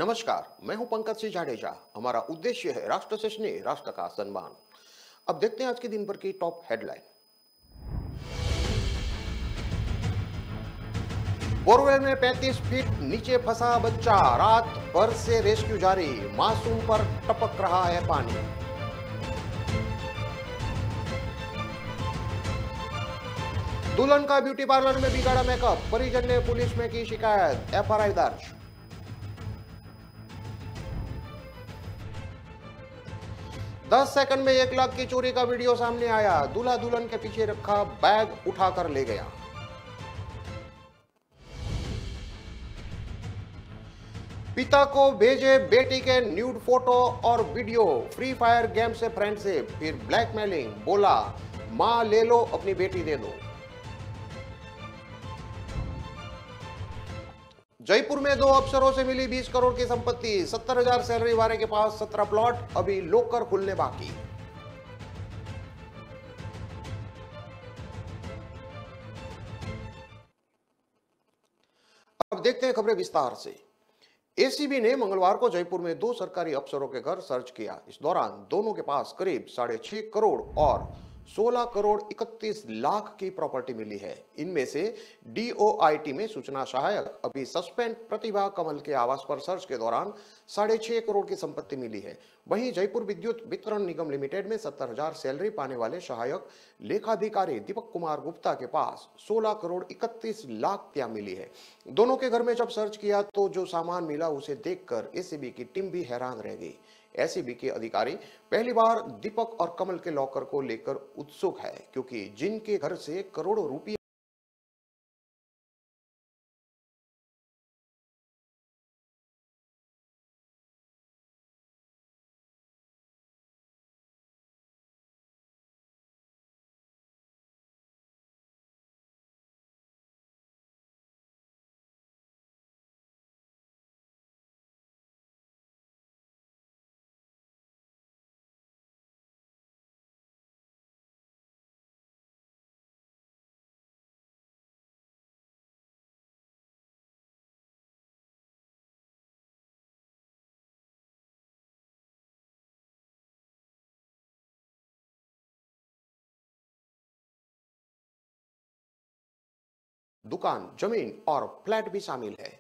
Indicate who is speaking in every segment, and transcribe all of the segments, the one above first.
Speaker 1: नमस्कार, मैं हूं पंकज सिंह जाडेजा। हमारा उद्देश्य है राष्ट्र से स्नेह, राष्ट्र का सम्मान। अब देखते हैं आज के दिन भर की टॉप हेडलाइन। बोरवेल में 35 फीट नीचे फंसा बच्चा, रात भर से रेस्क्यू जारी, मासूम पर टपक रहा है पानी। दुल्हन का ब्यूटी पार्लर में बिगाड़ा मेकअप, परिजन ने पुलिस में की शिकायत, एफआईआर दर्ज। दस सेकंड में 1 लाख की चोरी का वीडियो सामने आया, दूल्हा दुल्हन के पीछे रखा बैग उठाकर ले गया। पिता को भेजे बेटी के न्यूड फोटो और वीडियो, फ्री फायर गेम से फ्रेंडशिप, फिर ब्लैकमेलिंग, बोला मां ले लो अपनी बेटी दे दो। जयपुर में 2 अफसरों से मिली 20 करोड़ की संपत्ति, 70,000 सैलरी वाले के पास 17 प्लॉट, अभी लॉकर खुलने बाकी। अब देखते हैं खबरें विस्तार से। एसीबी ने मंगलवार को जयपुर में 2 सरकारी अफसरों के घर सर्च किया। इस दौरान दोनों के पास करीब 6.5 करोड़ और 16 करोड़ 31 लाख की प्रॉपर्टी मिली है। इनमें से डीओआईटी में सूचना सहायक अभी सस्पेंड प्रतिभा कमल के आवास पर सर्च के दौरान 6.5 करोड़ की संपत्ति मिली है। वहीं जयपुर विद्युत वितरण निगम लिमिटेड में 70,000 सैलरी पाने वाले सहायक लेखाधिकारी दीपक कुमार गुप्ता के पास 16 करोड़ 31 लाख मिली है। दोनों के घर में जब सर्च किया तो जो सामान मिला उसे देखकर एसीबी की टीम भी हैरान रह गई। एसीबी के अधिकारी पहली बार दीपक और कमल के लॉकर को लेकर उत्सुक है, क्योंकि जिनके घर से करोड़ों रुपये दुकान, जमीन और फ्लैट भी शामिल है।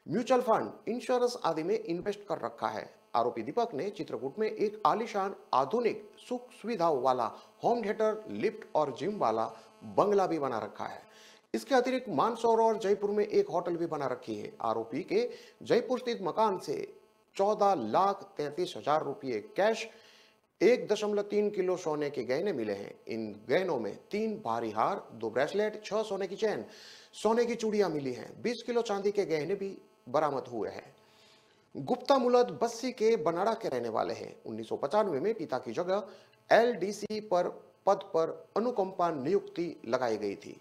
Speaker 1: म्यूचुअल फंड, इंश्योरेंस आदि में इन्वेस्ट कर रखा है। आरोपी दीपक ने चित्रकूट में एक आलीशान आधुनिक सुख सुविधाओं वाला होम थिएटर, लिफ्ट और जिम वाला बंगला भी बना रखा है। इसके अतिरिक्त मानसौर और जयपुर में एक होटल भी बना रखी है। आरोपी के जयपुर स्थित मकान से 14,33,000 रुपये कैश, 1.3 किलो सोने के गहने मिले हैं। इन गहनों में 3 भारी हार, 2 ब्रेसलेट, 6 सोने की चेन, सोने की चूड़ियां मिली हैं। 20 किलो चांदी के गहने भी बरामद हुए हैं। गुप्ता मुलद बस्सी के बनाड़ा के रहने वाले हैं। 1995 में पिता की जगह एलडीसी पर पद पर अनुकंपा नियुक्ति लगाई गई थी।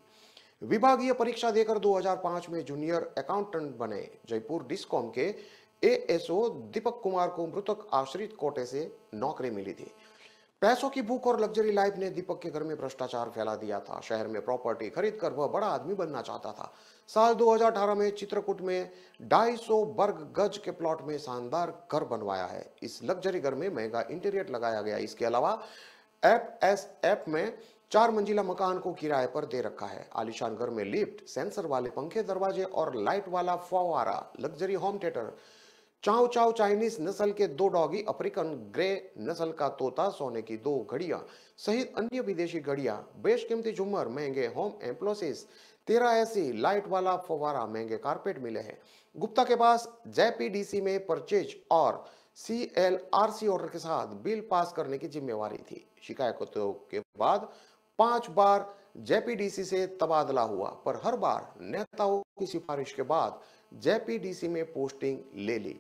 Speaker 1: विभागीय परीक्षा देकर 2005 में जूनियर अकाउंटेंट बने। जयपुर डिस्कॉम के एएसओ दीपक कुमार को मृतक आश्रित कोटे से नौकरी मिली थी। पैसों की भूख और लग्जरी लाइफ ने दीपक के घर में भ्रष्टाचार फैला दिया था। शहर में प्रॉपर्टी खरीदकर वह बड़ा आदमी बनना चाहता था। साल 2018 में चित्रकूट में 250 वर्ग गज के प्लॉट में शानदार घर बनवाया है। इस लग्जरी घर में महंगा इंटीरियर लगाया गया। इसके अलावा एफएसएफ में 4 मंजिला मकान को किराए पर दे रखा है। आलीशान घर में लिफ्ट, सेंसर वाले पंखे, दरवाजे और लाइट वाला फव्वारा, लग्जरी होम थिएटर, चाव चाव चाइनीज नस्ल के 2 डॉगी, अफ्रीकन ग्रे नस्ल का तोता, सोने की 2 घड़ियां सहित अन्य विदेशी घड़ियां, बेशकीमती झूमर, महंगे होम एप्लायंसेस, 13 एसी, लाइट वाला फव्वारा, महंगे कारपेट मिले हैं। गुप्ता के पास जेपीडीसी में परचेज और सीएलआरसी ऑर्डर के साथ बिल पास करने की जिम्मेवारी थी। शिकायतों के बाद 5 बार जेपीडीसी से तबादला हुआ, पर हर बार नेताओं की सिफारिश के बाद जेपीडीसी में पोस्टिंग ले ली।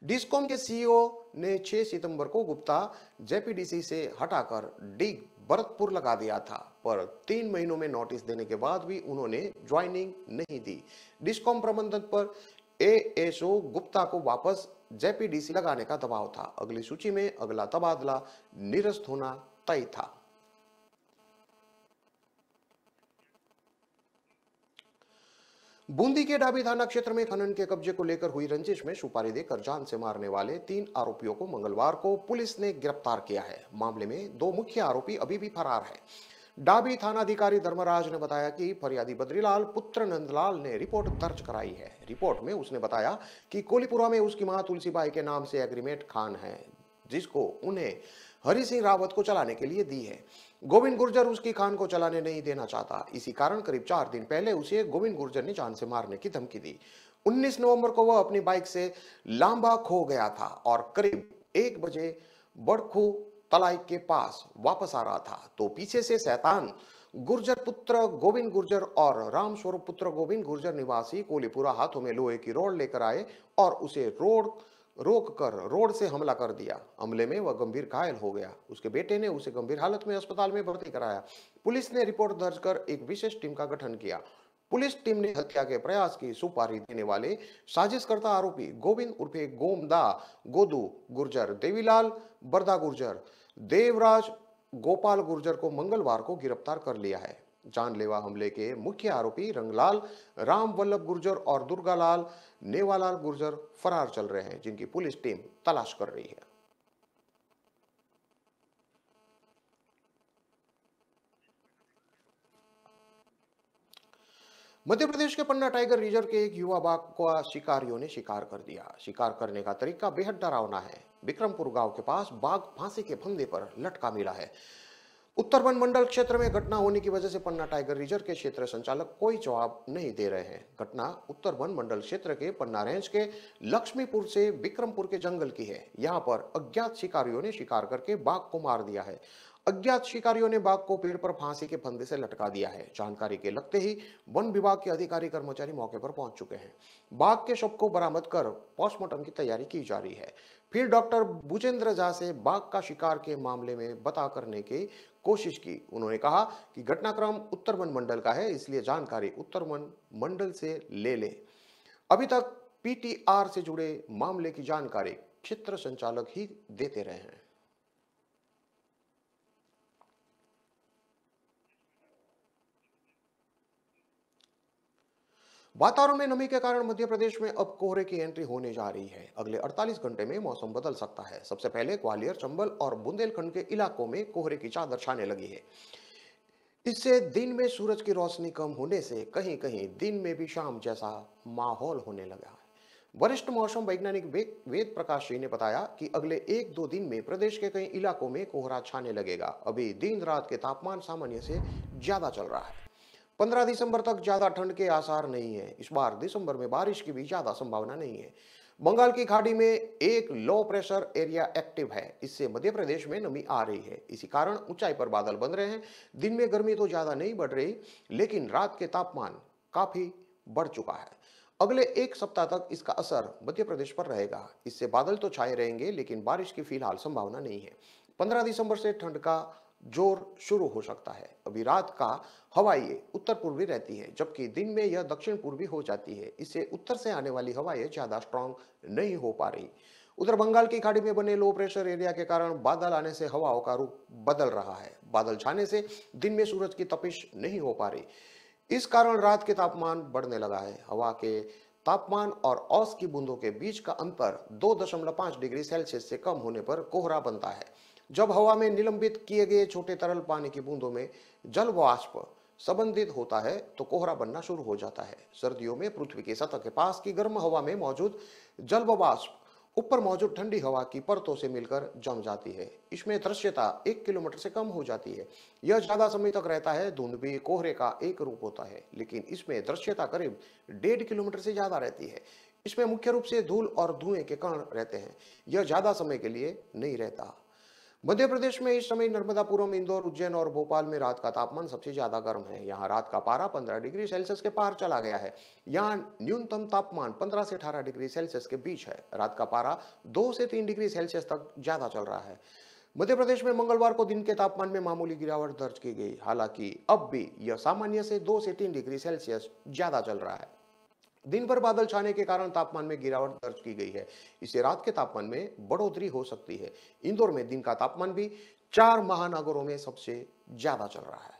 Speaker 1: डिस्कॉम के सीईओ ने 6 सितंबर को गुप्ता जेपीडीसी से हटाकर डी भरतपुर लगा दिया था, पर 3 महीनों में नोटिस देने के बाद भी उन्होंने ज्वाइनिंग नहीं दी। डिस्कॉम प्रबंधन पर एएसओ गुप्ता को वापस जेपीडीसी लगाने का दबाव था। अगली सूची में अगला तबादला निरस्त होना तय था। बूंदी के डाबी थाना क्षेत्र में खनन के कब्जे को लेकर हुई रंजिश में सुपारी देकर जान से मारने वाले 3 आरोपियों को मंगलवार को पुलिस ने गिरफ्तार किया है। मामले में 2 मुख्य आरोपी अभी भी फरार है। डाबी थानाधिकारी धर्मराज ने बताया कि फरियादी बद्रीलाल पुत्र नंदलाल ने रिपोर्ट दर्ज कराई है। रिपोर्ट में उसने बताया कि कोलीपुरा में उसकी मां तुलसीबाई के नाम से एग्रीमेंट खान है, जिसको उन्हें हरि सिंह रावत को चलाने के लिए दी है। गोविंद गुर्जर उसकी खान को चलाने नहीं देना चाहता। इसी कारण करीब 4 दिन पहले उसे गोविंद गुर्जर ने जान से मारने की धमकी दी। 19 नवंबर को वह अपनी बाइक से लांबा खो गया था और करीब 1 बजे बड़खू तलाई के पास वापस आ रहा था, तो पीछे से शैतान गुर्जर पुत्र गोविंद गुर्जर और राम स्वरूप पुत्र गोविंद गुर्जर निवासी कोलीपुरा हाथों में लोहे की रोड लेकर आए और उसे रोक कर रोड से हमला कर दिया। हमले में वह गंभीर घायल हो गया। उसके बेटे ने उसे गंभीर हालत में अस्पताल में भर्ती कराया। पुलिस ने रिपोर्ट दर्ज कर एक विशेष टीम का गठन किया। पुलिस टीम ने हत्या के प्रयास की सुपारी देने वाले साजिशकर्ता आरोपी गोविंद उर्फे गोमदा गोदू गुर्जर, देवीलाल बरदा गुर्जर, देवराज गोपाल गुर्जर को मंगलवार को गिरफ्तार कर लिया है। जानलेवा हमले के मुख्य आरोपी रंगलाल राम वल्लभ गुर्जर और दुर्गालाल नेवालाल गुर्जर फरार चल रहे हैं, जिनकी पुलिस टीम तलाश कर रही है। मध्य प्रदेश के पन्ना टाइगर रिजर्व के एक युवा बाघ को शिकारियों ने शिकार कर दिया। शिकार करने का तरीका बेहद डरावना है। विक्रमपुर गांव के पास बाघ फांसी के फंदे पर लटका मिला है। उत्तर वन मंडल क्षेत्र में घटना होने की वजह से पन्ना टाइगर रिजर्व के क्षेत्र संचालक कोई जवाब नहीं दे रहे हैं। घटना उत्तर वन मंडल क्षेत्र के पन्ना रेंज के लक्ष्मीपुर से विक्रमपुर के जंगल की है। यहां पर अज्ञात शिकारियों ने शिकार करके बाघ को मार दिया है। अज्ञात शिकारियों ने बाघ को पेड़ पर फांसी के फंदे से लटका दिया है। जानकारी के लगते ही वन विभाग के अधिकारी कर्मचारी मौके पर पहुंच चुके हैं। बाघ के शव को बरामद कर पोस्टमार्टम की तैयारी की जा रही है। फिर डॉक्टर भूजेंद्र झा से बाघ का शिकार के मामले में बता करने की कोशिश की। उन्होंने कहा कि घटनाक्रम उत्तर वन मंडल का है, इसलिए जानकारी उत्तर वन मंडल से ले ले। अभी तक पीटीआर से जुड़े मामले की जानकारी क्षेत्र संचालक ही देते रहे हैं। वातावरण में नमी के कारण मध्य प्रदेश में अब कोहरे की एंट्री होने जा रही है। अगले 48 घंटे में मौसम बदल सकता है। सबसे पहले ग्वालियर, चंबल और बुंदेलखंड के इलाकों में कोहरे की चादर छाने लगी है। इससे दिन में सूरज की रोशनी कम होने से कहीं कहीं दिन में भी शाम जैसा माहौल होने लगा है। वरिष्ठ मौसम वैज्ञानिक वेद प्रकाश सिंह ने बताया कि अगले 1-2 दिन में प्रदेश के कई इलाकों में कोहरा छाने लगेगा। अभी दिन रात के तापमान सामान्य से ज्यादा चल रहा है। 15 दिसंबर तक ज्यादा ठंड के आसार नहीं है। इस बार दिसंबर में बारिश की भी ज्यादा संभावना नहीं है। बंगाल की खाड़ी में एक लो प्रेशर एरिया एक्टिव है। इससे मध्य प्रदेश में नमी आ रही है। इसी कारण ऊंचाई पर बादल बन रहे हैं। दिन में गर्मी तो ज्यादा नहीं बढ़ रही, लेकिन रात के तापमान काफी बढ़ चुका है। अगले 1 सप्ताह तक इसका असर मध्य प्रदेश पर रहेगा। इससे बादल तो छाए रहेंगे, लेकिन बारिश की फिलहाल संभावना नहीं है। 15 दिसंबर से ठंड का जोर शुरू हो सकता है। अभी रात का हवाएं उत्तर पूर्वी रहती है, जबकि दिन में यह दक्षिण पूर्वी हो जाती है। इससे उत्तर से आने वाली हवाएं ज्यादा स्ट्रांग नहीं हो पा रही। उधर बंगाल की खाड़ी में बने लो प्रेशर एरिया के कारण बादल आने से हवाओं का रुख बदल रहा है। बादल छाने से दिन में सूरज की तपिश नहीं हो पा रही। इस कारण रात के तापमान बढ़ने लगा है। हवा के तापमान और औस की बूंदों के बीच का अंतर 2.5 डिग्री सेल्सियस से कम होने पर कोहरा बनता है। जब हवा में निलंबित किए गए छोटे तरल पानी की बूंदों में जल वाष्प संबंधित होता है तो कोहरा बनना शुरू हो जाता है। सर्दियों में पृथ्वी की सतह के पास की गर्म हवा में मौजूद जल वाष्प ऊपर मौजूद ठंडी हवा की परतों से मिलकर जम जाती है। इसमें दृश्यता 1 किलोमीटर से कम हो जाती है। यह ज्यादा समय तक रहता है। धुंध भी कोहरे का एक रूप होता है, लेकिन इसमें दृश्यता करीब 1.5 किलोमीटर से ज्यादा रहती है। इसमें मुख्य रूप से धूल और धुएं के कण रहते हैं। यह ज्यादा समय के लिए नहीं रहता। मध्य प्रदेश में इस समय नर्मदापुरम, इंदौर, उज्जैन और भोपाल में रात का तापमान सबसे ज्यादा गर्म है। यहाँ रात का पारा 15 डिग्री सेल्सियस के पार चला गया है। यहाँ न्यूनतम तापमान 15 से 18 डिग्री सेल्सियस के बीच है। रात का पारा 2 से 3 डिग्री सेल्सियस तक ज्यादा चल रहा है। मध्य प्रदेश में मंगलवार को दिन के तापमान में मामूली गिरावट दर्ज की गई। हालांकि अब भी यह सामान्य से 2 से 3 डिग्री सेल्सियस ज्यादा चल रहा है। दिन भर बादल छाने के कारण तापमान में गिरावट दर्ज की गई है। इससे रात के तापमान में बढ़ोतरी हो सकती है। इंदौर में दिन का तापमान भी 4 महानगरों में सबसे ज्यादा चल रहा है।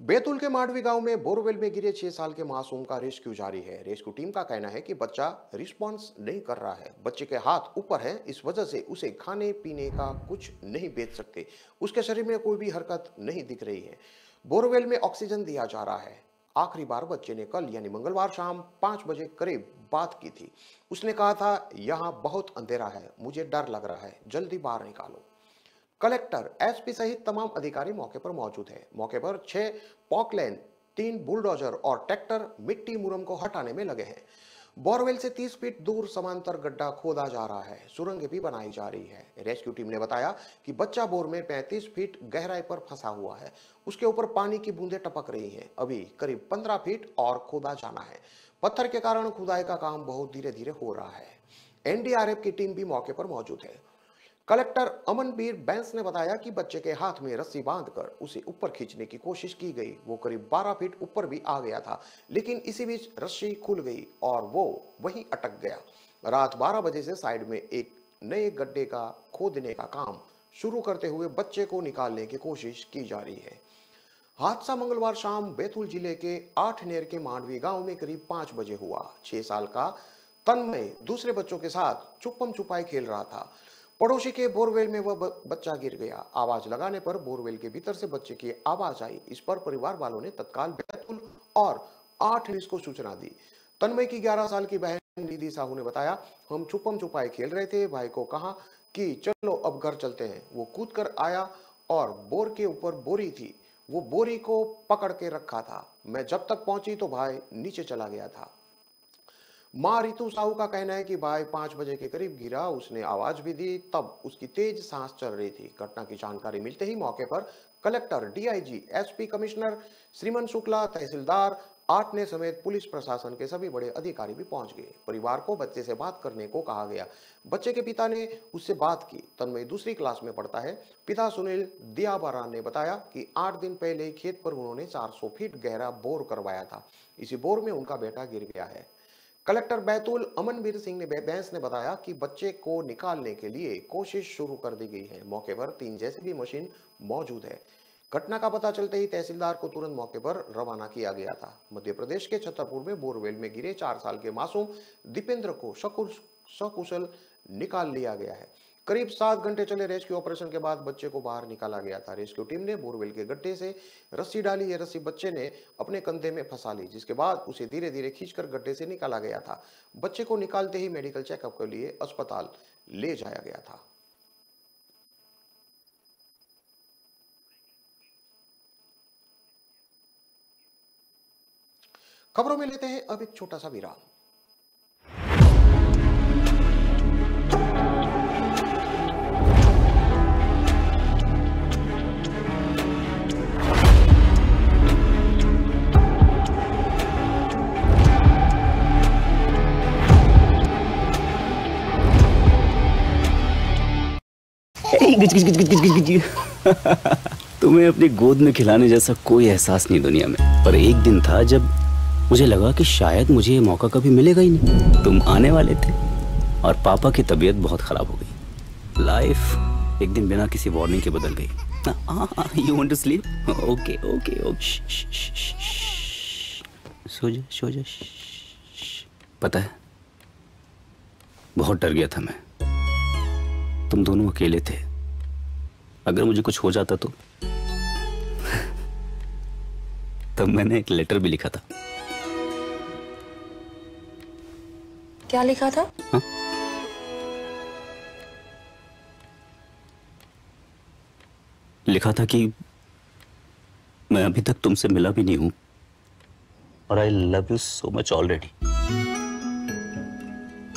Speaker 1: बैतूल के मांडवी गांव में बोरवेल में गिरे 6 साल के मासूम का रेस्क्यू जारी है। रेस्क्यू टीम का कहना है कि बच्चा रिस्पॉन्स नहीं कर रहा है। बच्चे के हाथ ऊपर हैं, इस वजह से उसे खाने पीने का कुछ नहीं बेच सकते। उसके शरीर में कोई भी हरकत नहीं दिख रही है। बोरवेल में ऑक्सीजन दिया जा रहा है। आखिरी बार बच्चे ने कल यानी मंगलवार शाम 5 बजे करीब बात की थी। उसने कहा था, यहाँ बहुत अंधेरा है, मुझे डर लग रहा है, जल्दी बाहर निकालो। कलेक्टर, एसपी सहित तमाम अधिकारी मौके पर मौजूद है। मौके पर 6 पॉकलेन, 3 बुलडोजर और ट्रैक्टर मिट्टी मुरम को हटाने में लगे हैं। बोरवेल से 30 फीट दूर समांतर गड्ढा खोदा जा रहा है। सुरंग भी बनाई जा रही है। रेस्क्यू टीम ने बताया कि बच्चा बोर में 35 फीट गहराई पर फंसा हुआ है। उसके ऊपर पानी की बूंदें टपक रही हैं। अभी करीब 15 फीट और खोदा जाना है। पत्थर के कारण खुदाई का काम बहुत धीरे धीरे हो रहा है। एनडीआरएफ की टीम भी मौके पर मौजूद है। कलेक्टर अमनबीर बैंस ने बताया कि बच्चे के हाथ में रस्सी बांधकर उसे ऊपर खींचने की कोशिश की गई। वो करीब 12 फीट ऊपर भी आ गया था, लेकिन इसी बीच रस्सी खुल गई और वो वहीं अटक गया। रात 12 बजे से साइड में एक नए गड्ढे का खोदने का काम शुरू करते हुए बच्चे को निकालने की कोशिश की जा रही है। हादसा मंगलवार शाम बैतूल जिले के आठनेर के मांडवी गांव में करीब 5 बजे हुआ। 6 साल का तन्मय दूसरे बच्चों के साथ छुपम छुपाई खेल रहा था। पड़ोसी के बोरवेल में वह बच्चा गिर गया। आवाज लगाने पर बोरवेल के भीतर से बच्चे की आवाज आई। इस पर परिवार वालों ने तत्काल बैतूल और 8 पुलिस को सूचना दी। तन्मय की 11 साल की बहन निधि साहू ने बताया, हम छुपम छुपाई खेल रहे थे, भाई को कहा कि चलो अब घर चलते हैं। वो कूद कर आया और बोर के ऊपर बोरी थी, वो बोरी को पकड़ के रखा था। मैं जब तक पहुंची तो भाई नीचे चला गया था। मां रितु साहू का कहना है कि भाई 5 बजे के करीब गिरा। उसने आवाज भी दी, तब उसकी तेज सांस चल रही थी। घटना की जानकारी मिलते ही मौके पर कलेक्टर, डीआईजी, एसपी, कमिश्नर श्रीमन शुक्ला, तहसीलदार, आठने समेत पुलिस प्रशासन के सभी बड़े अधिकारी भी पहुंच गए। परिवार को बच्चे से बात करने को कहा गया। बच्चे के पिता ने उससे बात की। तन्मय दूसरी क्लास में पढ़ता है। पिता सुनील दियाबारा ने बताया कि 8 दिन पहले खेत पर उन्होंने 400 फीट गहरा बोर करवाया था। इसी बोर में उनका बेटा गिर गया है। कलेक्टर बैतूल अमनबीर सिंह ने बैंस ने बताया कि बच्चे को निकालने के लिए कोशिश शुरू कर दी गई है। मौके पर 3 जेसीबी मशीन मौजूद है। घटना का पता चलते ही तहसीलदार को तुरंत मौके पर रवाना किया गया था। मध्य प्रदेश के छतरपुर में बोरवेल में गिरे 4 साल के मासूम दीपेंद्र को सकुशल निकाल लिया गया है। करीब 7 घंटे चले रेस्क्यू ऑपरेशन के बाद बच्चे को बाहर निकाला गया था। रेस्क्यू टीम ने बोरवेल के गड्ढे से रस्सी डाली। यह रस्सी बच्चे ने अपने कंधे में फंसा ली, जिसके बाद उसे धीरे धीरे खींचकर गड्ढे से निकाला गया था। बच्चे को निकालते ही मेडिकल चेकअप के लिए अस्पताल ले जाया गया था। खबरों में लेते हैं अब एक छोटा सा विराम।
Speaker 2: तुम्हें अपनी गोद में खिलाने जैसा कोई एहसास नहीं दुनिया में। पर एक दिन था जब मुझे लगा कि शायद मुझे ये मौका कभी मिलेगा ही नहीं। तुम आने वाले थे और पापा की तबीयत बहुत खराब हो गई। लाइफ एक दिन बिना किसी वार्निंग के बदल गई। You want to sleep? Okay okay okay, सो जा सो जा। पता है, बहुत डर गया था मैं। तुम दोनों अकेले थे। अगर मुझे कुछ हो जाता तो तब मैंने एक लेटर भी लिखा था।
Speaker 3: क्या लिखा था?
Speaker 2: हा? लिखा था कि मैं अभी तक तुमसे मिला भी नहीं हूं और I love you so much already.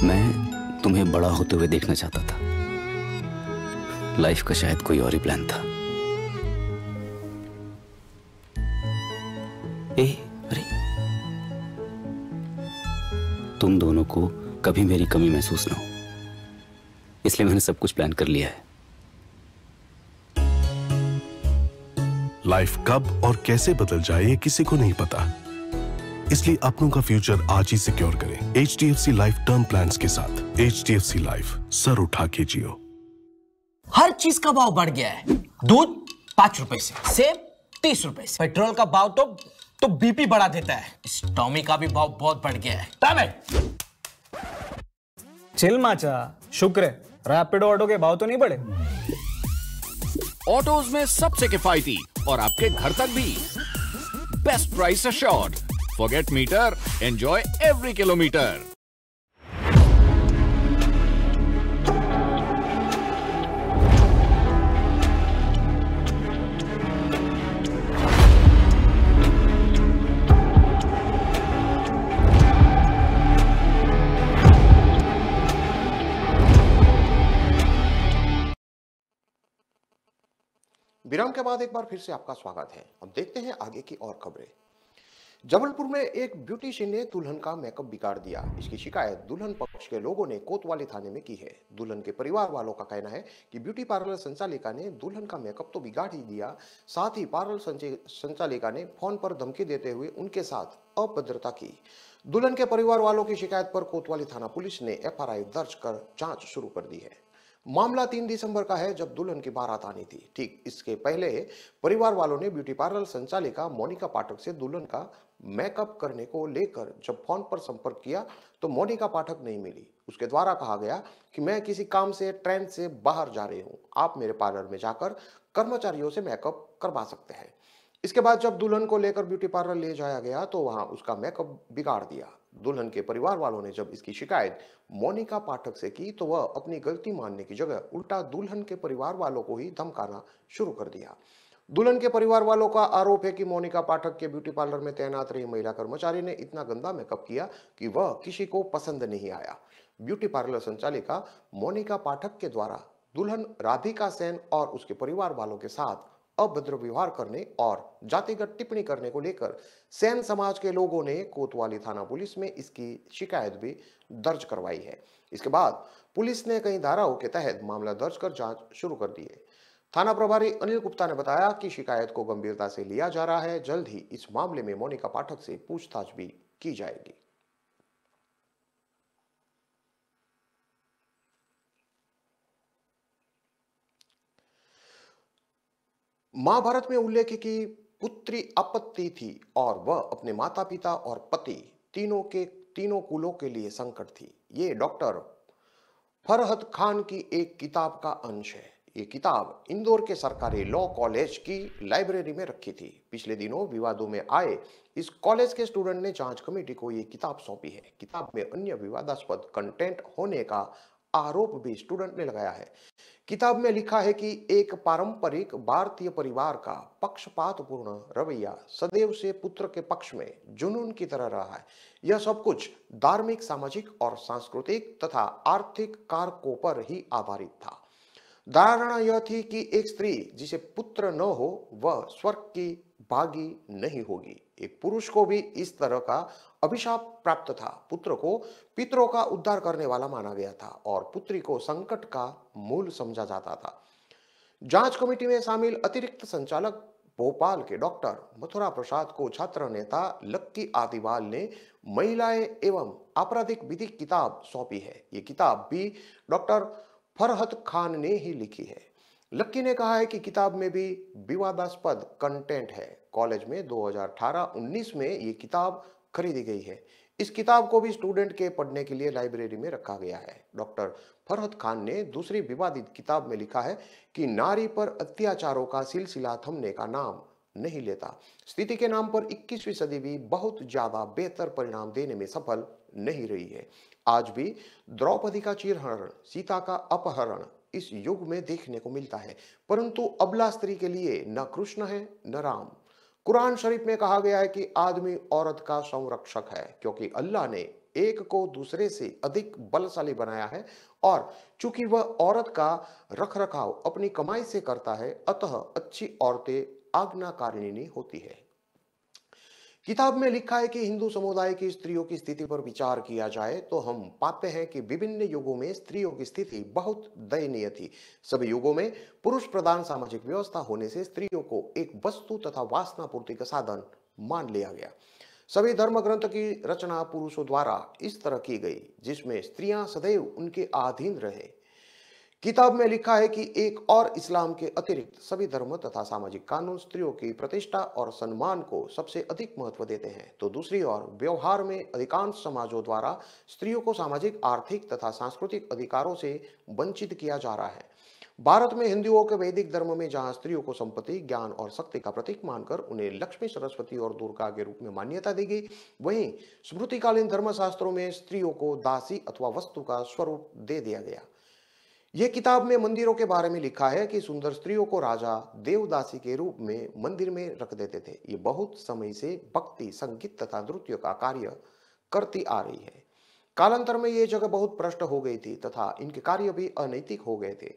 Speaker 2: मैं तुम्हें बड़ा होते हुए देखना चाहता था। लाइफ का शायद कोई और ही प्लान था। अरे, तुम दोनों को कभी मेरी कमी महसूस ना हो, इसलिए मैंने सब कुछ प्लान कर लिया है।
Speaker 4: लाइफ कब और कैसे बदल जाए ये किसी को नहीं पता, इसलिए अपनों का फ्यूचर आज ही सिक्योर करें HDFC लाइफ टर्म प्लान्स के साथ। HDFC लाइफ, सर उठा के जियो।
Speaker 5: हर चीज का भाव बढ़ गया है। दूध 5 रुपए से, सेब 30 रुपए से। पेट्रोल का भाव तो बीपी बढ़ा देता है। इस टॉमी का भी भाव बहुत बढ़ गया है।
Speaker 6: चिल माचा, शुक्र है रैपिडो ऑटो के भाव तो नहीं बढ़े।
Speaker 7: ऑटोज में सबसे किफायती और आपके घर तक भी best price assured. Forget meter, enjoy every kilometre.
Speaker 1: विराम के बाद एक बार फिर से आपका स्वागत है। अब देखते हैं आगे की और खबरें। जबलपुर में एक ब्यूटिशियन ने दुल्हन का मेकअप बिगाड़ दिया। इसकी शिकायत दुल्हन पक्ष के लोगों ने कोतवाली थाने में की है। दुल्हन के परिवार वालों का कहना है कि ब्यूटी पार्लर संचालिका ने दुल्हन का मेकअप तो बिगाड़ ही दिया, साथ ही पार्लर संचालिका ने फोन पर धमकी देते हुए उनके साथ अभद्रता की। दुल्हन के परिवार वालों की शिकायत पर कोतवाली थाना पुलिस ने FRI दर्ज कर जांच शुरू कर दी है। मामला 3 दिसंबर का है, जब दुल्हन की बारात आनी थी। ठीक इसके पहले परिवार वालों ने ब्यूटी पार्लर संचालिका मोनिका पाठक से दुल्हन का मेकअप करने को लेकर जब फोन पर संपर्क किया तो मोनिका पाठक नहीं मिली। उसके द्वारा कहा गया कि मैं किसी काम से ट्रेन से बाहर जा रही हूँ, आप मेरे पार्लर में जाकर कर्मचारियों से मेकअप करवा सकते हैं। इसके बाद जब दुल्हन को लेकर ब्यूटी पार्लर ले जाया गया तो वहां उसका मेकअप बिगाड़ दिया। दुल्हन के परिवार वालों ने जब इसकी शिकायत मोनिका पाठक से की तो वह अपनी गलती मानने की जगह उल्टा दुल्हन के परिवार वालों को ही धमकाना शुरू कर दिया। दुल्हन के परिवार वालों का आरोप है कि मोनिका पाठक के ब्यूटी पार्लर में तैनात रही महिला कर्मचारी ने इतना गंदा मेकअप किया कि वह किसी को पसंद नहीं आया। ब्यूटी पार्लर संचालिका मोनिका पाठक के द्वारा दुल्हन राधिका सेन और उसके परिवार वालों के साथ अभद्र व्यवहार करने और जातिगत टिप्पणी करने को लेकर सेन समाज के लोगों ने कोतवाली थाना पुलिस में इसकी शिकायत भी दर्ज करवाई है। इसके बाद पुलिस ने कई धाराओं के तहत मामला दर्ज कर जांच शुरू कर दी है। थाना प्रभारी अनिल गुप्ता ने बताया कि शिकायत को गंभीरता से लिया जा रहा है। जल्द ही इस मामले में मोनिका पाठक से पूछताछ भी की जाएगी। महाभारत में उल्लेख की पुत्री आपत्ति थी और वह अपने माता पिता और पति तीनों कुलों के लिए संकट थी। ये डॉक्टर फरहद खान की एक किताब का अंश है। ये किताब इंदौर के सरकारी लॉ कॉलेज की लाइब्रेरी में रखी थी। पिछले दिनों विवादों में आए इस कॉलेज के स्टूडेंट ने जांच कमेटी को ये किताब सौंपी है। किताब में अन्य विवादास्पद कंटेंट होने का आरोप भी स्टूडेंट ने लगाया है। किताब में लिखा है कि एक पारंपरिक भारतीय परिवार का पक्षपातपूर्ण रवैया सदैव से पुत्र के पक्ष में जुनून की तरह रहा है। यह सब कुछ धार्मिक, सामाजिक और सांस्कृतिक तथा आर्थिक कारकों पर ही आधारित था। धारणा यह थी कि एक स्त्री जिसे पुत्र न हो वह स्वर्ग की भागी नहीं होगी। एक पुरुष को भी इस तरह का अभिशाप प्राप्त था। पुत्र को पितरों का उद्धार करने वाला माना गया था और पुत्री को संकट का मूल समझा जाता था। जांच कमेटी में शामिल अतिरिक्त संचालक भोपाल के डॉक्टर मथुरा प्रसाद को छात्र नेता लक्की आदिवाल ने महिलाएं एवं आपराधिक विधि किताब सौंपी है। ये किताब भी डॉक्टर फरहद खान ने ही लिखी है। लक्की ने कहा है कि किताब में भी विवादास्पद कंटेंट है। कॉलेज में 2018-19 में ये किताब खरीदी गई है। इस किताब को भी स्टूडेंट के पढ़ने के लिए लाइब्रेरी में रखा गया है। डॉक्टर फरहद खान ने दूसरी विवादित किताब में लिखा है कि नारी पर अत्याचारों का सिलसिला थमने का नाम नहीं लेता। स्थिति के नाम पर 21वीं सदी भी बहुत ज्यादा बेहतर परिणाम देने में सफल नहीं रही है। आज भी द्रौपदी का चीरहरण, सीता का अपहरण इस युग में देखने को मिलता है, परंतु अबला स्त्री के लिए न कृष्ण है न राम। कुरान शरीफ में कहा गया है कि आदमी औरत का संरक्षक है, क्योंकि अल्लाह ने एक को दूसरे से अधिक बलशाली बनाया है और चूंकि वह औरत का रखरखाव अपनी कमाई से करता है, अतः अच्छी औरतें आज्ञाकारिणी होती है। किताब में लिखा है कि हिंदू समुदाय की स्त्रियों की स्थिति पर विचार किया जाए तो हम पाते हैं कि विभिन्न युगों में स्त्रियों की स्थिति बहुत दयनीय थी। सभी युगों में पुरुष प्रधान सामाजिक व्यवस्था होने से स्त्रियों को एक वस्तु तथा वासना पूर्ति का साधन मान लिया गया। सभी धर्म ग्रंथ की रचना पुरुषों द्वारा इस तरह की गई जिसमें स्त्रियां सदैव उनके अधीन रहे। किताब में लिखा है कि एक और इस्लाम के अतिरिक्त सभी धर्म तथा सामाजिक कानून स्त्रियों की प्रतिष्ठा और सम्मान को सबसे अधिक महत्व देते हैं, तो दूसरी ओर व्यवहार में अधिकांश समाजों द्वारा स्त्रियों को सामाजिक, आर्थिक तथा सांस्कृतिक अधिकारों से वंचित किया जा रहा है। भारत में हिंदुओं के वैदिक धर्म में जहां स्त्रियों को संपत्ति, ज्ञान और शक्ति का प्रतीक मानकर उन्हें लक्ष्मी, सरस्वती और दुर्गा के रूप में मान्यता दी गई, वहीं स्मृतिकालीन धर्मशास्त्रों में स्त्रियों को दासी अथवा वस्तु का स्वरूप दे दिया गया। यह किताब में मंदिरों के बारे में लिखा है कि सुंदर स्त्रियों को राजा देवदासी के रूप में मंदिर में रख देते थे। ये बहुत समय से भक्ति, संगीत तथा नृत्य का कार्य करती आ रही है। कालांतर में ये जगह बहुत भ्रष्ट हो गई थी तथा इनके कार्य भी अनैतिक हो गए थे।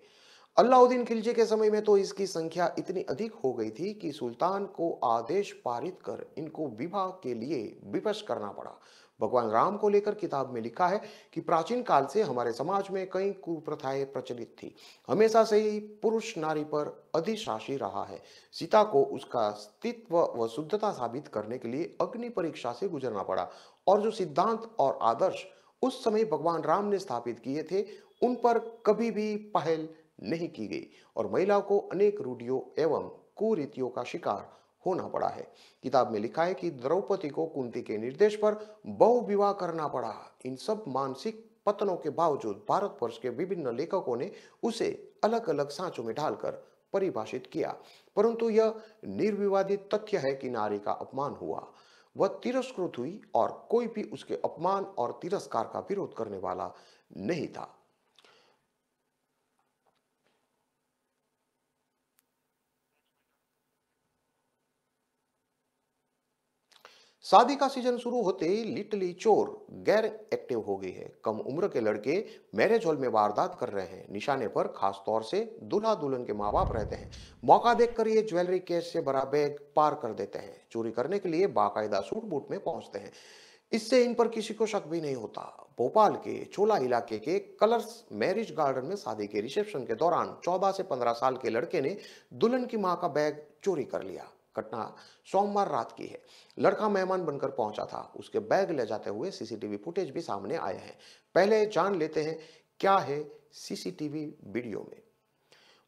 Speaker 1: अलाउद्दीन खिलजी के समय में तो इसकी संख्या इतनी अधिक हो गई थी कि सुल्तान को आदेश पारित कर इनको विवाह के लिए विवश करना पड़ा। भगवान राम को लेकर किताब में लिखा है कि प्राचीन काल से हमारे समाज में कई कुप्रथाएं प्रचलित थी। हमेशा से ही पुरुष नारी पर अधिशासी रहा है। सीता को उसका अस्तित्व व शुद्धता साबित करने के लिए अग्नि परीक्षा से गुजरना पड़ा और जो सिद्धांत और आदर्श उस समय भगवान राम ने स्थापित किए थे, उन पर कभी भी पहल नहीं की गई और महिलाओं को अनेक रूढ़ियों एवं कुरीतियों का शिकार होना पड़ा है। किताब में लिखा है कि द्रौपदी को कुंती के निर्देश पर बहु विवाह करना पड़ा। इन सब मानसिक पतनों के बावजूद भारतवर्ष के विभिन्न लेखकों ने उसे अलग अलग सांचों में ढालकर परिभाषित किया, परंतु यह निर्विवादित तथ्य है कि नारी का अपमान हुआ, वह तिरस्कृत हुई और कोई भी उसके अपमान और तिरस्कार का विरोध करने वाला नहीं था। शादी का सीजन शुरू होते ही लिटली चोर गैर एक्टिव हो गई है। कम उम्र के लड़के मैरिज हॉल में वारदात कर रहे हैं। निशाने पर खास तौर से दूल्हा दुल्हन के माँ बाप रहते हैं। मौका देखकर ये ज्वेलरी केस से भरा बैग पार कर देते हैं। चोरी करने के लिए बाकायदा सूट बूट में पहुंचते हैं। इससे इन पर किसी को शक भी नहीं होता। भोपाल के चोला इलाके के कलर्स मैरिज गार्डन में शादी के रिसेप्शन के दौरान 14 से 15 साल के लड़के ने दुल्हन की मां का बैग चोरी कर लिया। घटना सोमवार रात की है। लड़का मेहमान बनकर पहुंचा था। उसके बैग ले जाते हुए सीसीटीवी फुटेज भी सामने आए हैं। पहले जान लेते हैं क्या है सीसीटीवी वीडियो में।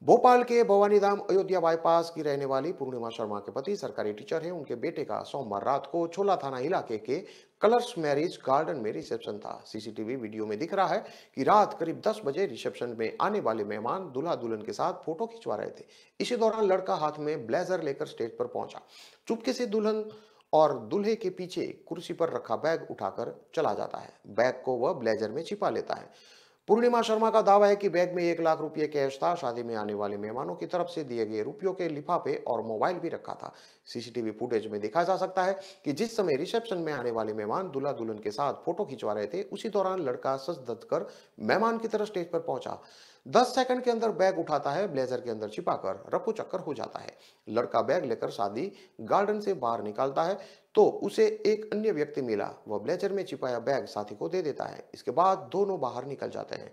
Speaker 1: भोपाल के भवानीधाम अयोध्या बाईपास की रहने वाली पूर्णिमा शर्मा के पति सरकारी टीचर हैं। उनके बेटे का सोमवार रात को छोला थाना इलाके के कलर्स मैरिज गार्डन में रिसेप्शन था। सीसीटीवी वीडियो में दिख रहा है कि रात करीब 10 बजे रिसेप्शन में आने वाले मेहमान दूल्हा दुल्हन के साथ फोटो खिंचवा रहे थे। इसी दौरान लड़का हाथ में ब्लेजर लेकर स्टेज पर पहुंचा। चुपके से दुल्हन और दूल्हे के पीछे कुर्सी पर रखा बैग उठाकर चला जाता है। बैग को वह ब्लेजर में छिपा लेता है। पूर्णिमा शर्मा का दावा है कि बैग में 1 लाख रुपये कैश था। शादी में आने वाले मेहमानों की तरफ से दिए गए रुपयों के लिफाफे और मोबाइल भी रखा था। सीसीटीवी फुटेज में देखा जा सकता है कि जिस समय रिसेप्शन में आने वाले मेहमान दूल्हा दुल्हन के साथ फोटो खिंचवा रहे थे, उसी दौरान लड़का सज धज कर मेहमान की तरफ स्टेज पर पहुंचा। 10 सेकंड के अंदर बैग उठाता है, ब्लेजर के अंदर छिपाकर रफू चक्कर हो जाता है। लड़का बैग लेकर शादी गार्डन से बाहर निकलता है तो उसे एक अन्य व्यक्ति मिला। वह ब्लेजर में छिपाया बैग साथी को दे देता है। इसके बाद दोनों बाहर निकल जाते हैं।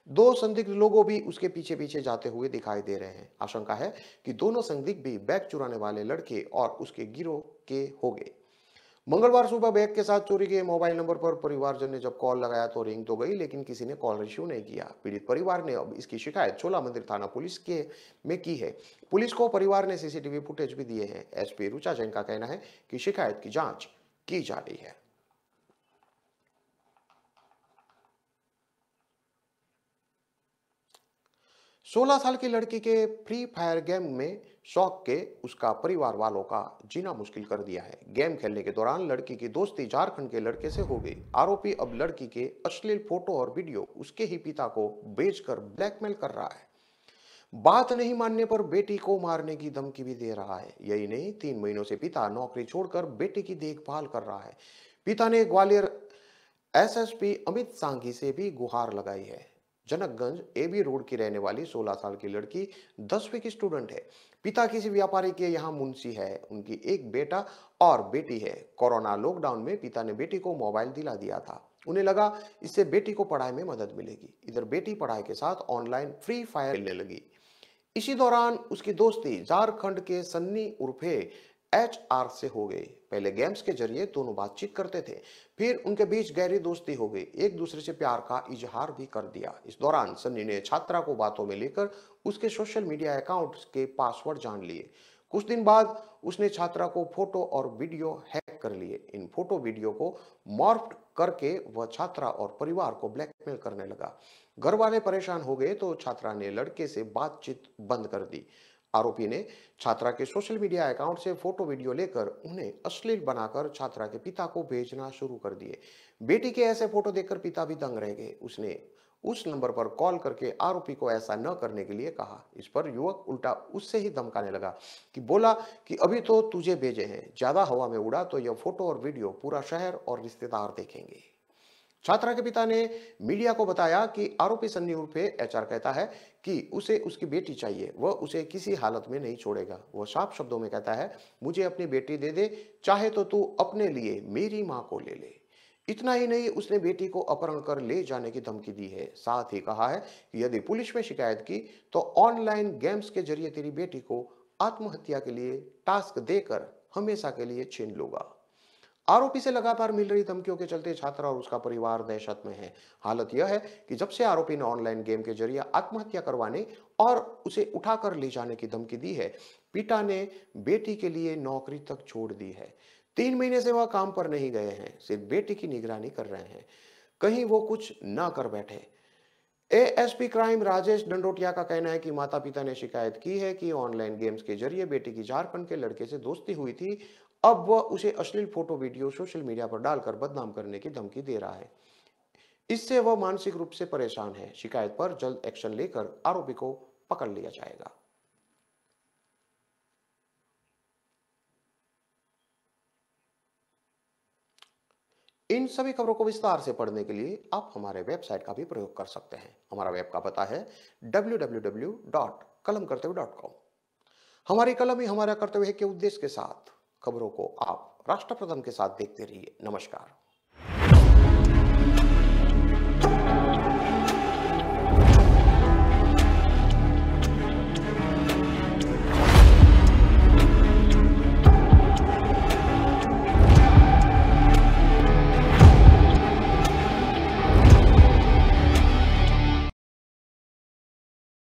Speaker 1: 2 संदिग्ध लोगों भी उसके पीछे पीछे जाते हुए दिखाई दे रहे हैं। आशंका है कि दोनों संदिग्ध भी बैग चुराने वाले लड़के और उसके गिरोह के होंगे। मंगलवार सुबह बैग के साथ चोरी गए मोबाइल नंबर पर परिवारजन ने जब कॉल लगाया तो रिंग तो गई, लेकिन किसी ने कॉल रिसीव नहीं किया। पीड़ित परिवार ने अब इसकी शिकायत छोला मंदिर थाना पुलिस के में की है। पुलिस को परिवार ने सीसीटीवी फुटेज भी दिए हैं। एसपी रुचा जैन का कहना है कि शिकायत की जांच की जा रही है। 16 साल की लड़की के फ्री फायर गेम में शौक के उसका परिवार वालों का जीना मुश्किल कर दिया है। गेम खेलने के दौरान लड़की की दोस्ती झारखंड के लड़के से हो गई। आरोपी अब लड़की के अश्लील फोटो और वीडियो उसके ही पिता को बेचकर ब्लैकमेल कर रहा है। बात नहीं मानने पर बेटी को मारने की धमकी भी दे रहा है। यही नहीं, 3 महीनों से पिता नौकरी छोड़कर बेटी की देखभाल कर रहा है। पिता ने ग्वालियर एसएसपी अमित सांघी से भी गुहार लगाई है। जनकगंज एबी रोड की रहने वाली 16 साल की लड़की 10वीं की स्टूडेंट है। पिता किसी व्यापारी के यहाँ मुंशी है। उनकी एक बेटा और बेटी है। कोरोना लॉकडाउन में पिता ने बेटी को मोबाइल दिला दिया था। उन्हें लगा इससे बेटी को पढ़ाई में मदद मिलेगी। इधर बेटी पढ़ाई के साथ ऑनलाइन फ्री फायर खेलने लगी। इसी दौरान उसकी दोस्ती झारखंड के सन्नी उर्फे HR से हो गई। पहले गेम्स के जरिए दोनों बातचीत करते थे, फिर उनके बीच गहरी दोस्ती हो गई, एक दूसरे से प्यार का इजहार भी कर दिया। इस दौरान सन्नी ने छात्रा को बातों में लेकर उसके सोशल मीडिया अकाउंट्स के पासवर्ड जान लिए। कुछ दिन बाद उसने छात्रा को फोटो और वीडियो हैक कर लिए। इन फोटो वीडियो को मॉर्फ करके वह छात्रा और परिवार को ब्लैकमेल करने लगा। घर वाले परेशान हो गए तो छात्रा ने लड़के से बातचीत बंद कर दी। आरोपी ने छात्रा के सोशल मीडिया अकाउंट से फोटो वीडियो लेकर उन्हें अश्लील बनाकर छात्रा के पिता को भेजना शुरू कर दिए। बेटी के ऐसे फोटो देखकर पिता भी दंग रह गए। उसने उस नंबर पर कॉल करके आरोपी को ऐसा न करने के लिए कहा। इस पर युवक उल्टा उससे ही धमकाने लगा कि बोला कि अभी तो तुझे भेजे हैं, ज्यादा हवा में उड़ा तो यह फोटो और वीडियो पूरा शहर और रिश्तेदार देखेंगे। छात्रा के पिता ने मीडिया को बताया कि आरोपी सन्नी उर्फे HR कहता है कि उसे उसकी बेटी चाहिए, वह उसे किसी हालत में नहीं छोड़ेगा। वह साफ शब्दों में कहता है, मुझे अपनी बेटी दे दे, चाहे तो तू अपने लिए मेरी मां को ले ले। इतना ही नहीं, उसने बेटी को अपहरण कर ले जाने की धमकी दी है। साथ ही कहा है कि यदि पुलिस में शिकायत की तो ऑनलाइन गेम्स के जरिए तेरी बेटी को आत्महत्या के लिए टास्क देकर हमेशा के लिए छीन लूंगा। आरोपी से लगातार मिल रही धमकियों के चलते छात्रा और उसका परिवार दहशत में है। हालत यह है कि जब से आरोपी ने ऑनलाइन गेम के जरिए आत्महत्या करवाने और उसे उठाकर ले जाने की धमकी दी है, पिता ने बेटी के लिए नौकरी तक छोड़ दी है। 3 महीने से वह काम पर नहीं गए हैं, सिर्फ बेटी की निगरानी कर रहे हैं, कहीं वो कुछ ना कर बैठे। ASP क्राइम राजेश डंडोटिया का कहना है कि माता पिता ने शिकायत की है कि ऑनलाइन गेम्स के जरिए बेटी की झारखंड के लड़के से दोस्ती हुई थी। अब वह उसे अश्लील फोटो वीडियो सोशल मीडिया पर डालकर बदनाम करने की धमकी दे रहा है। इससे वह मानसिक रूप से परेशान है। शिकायत पर जल्द एक्शन लेकर आरोपी को पकड़ लिया जाएगा। इन सभी खबरों को विस्तार से पढ़ने के लिए आप हमारे वेबसाइट का भी प्रयोग कर सकते हैं। हमारा वेब का पता है www.kalamkartavya.com। हमारी कलम ही हमारा कर्तव्य है के उद्देश्य के साथ खबरों को आप राष्ट्रप्रथम के साथ देखते रहिए। नमस्कार।